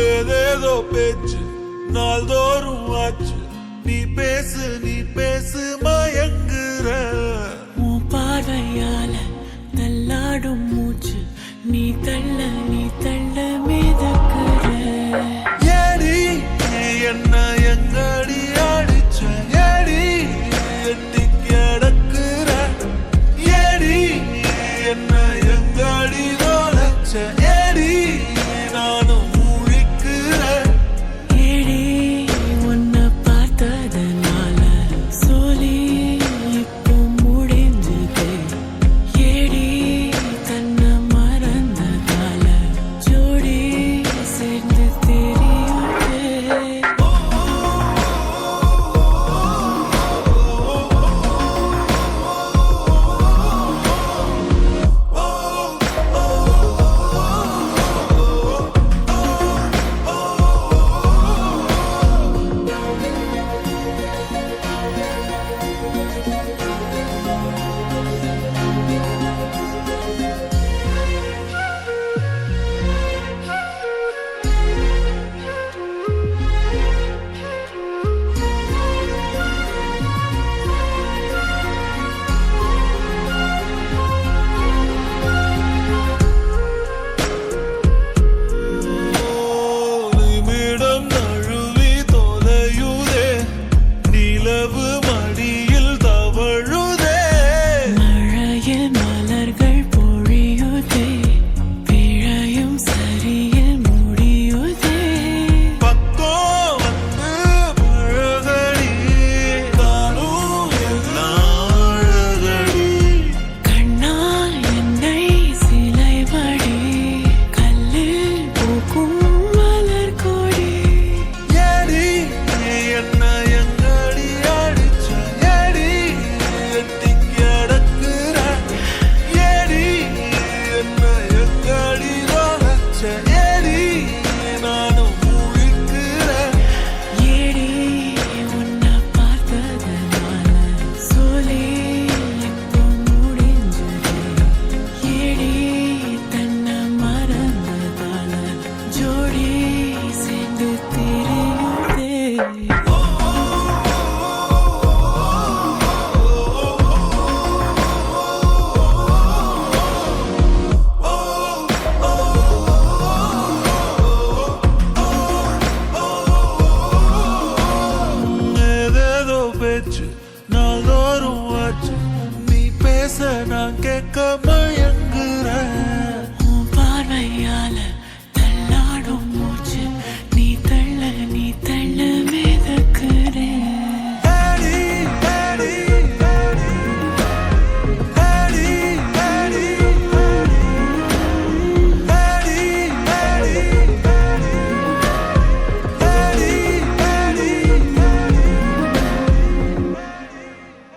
ஏதேதோ பேச்சு நாள்தோறும் ஆச்சு. நீ பேசு மயங்குற. உன் பார்வையால தள்ளாடும் மூச்சு. நீ தள்ள மிதக்குற. ஏடி என்ன எங்கடி அடிச்ச? ஏடி எட்டி கிடக்குற? ஏடி என்ன எங்கடி தொலைச்ச? ஏடி நானும் முழிக்கிறேன். ஏடி உன்னை பார்த்ததனால சொல்லி இப்போ முடிஞ்சது. ஏடி தன்னை மறந்ததால ஜோடி சேர்ந்து தெரியுது. நிமிடம் நழுவி தொலையுதே. நிலவு மடியில் தவழுதே. மழையில் மலர்கள் பொழியுதே. பிழையும் சரியில் முடியுதே. பக்கம் வந்து பழகடி. தானும் எல்லாம் அழகடி. கண்ணால் என்னை சிலை வடி. கல்லில் பூக்கும் மலர் கொடி. ஏடி என்ன எங்கடி அடிச்ச? ஏடி எட்டி கிடக்குற? ஏடி என்ன எங்கடி தொலைச்ச? ஏடி நானும் முழிக்கிறேன். ஏடி உன்னை பார்த்ததனால சொல்லி இப்போ முடிஞ்சது. ஏடி தன்னை மறந்ததால ஜோடி சேர்ந்து தெரியுதே. ஏதேதோ பேச்சு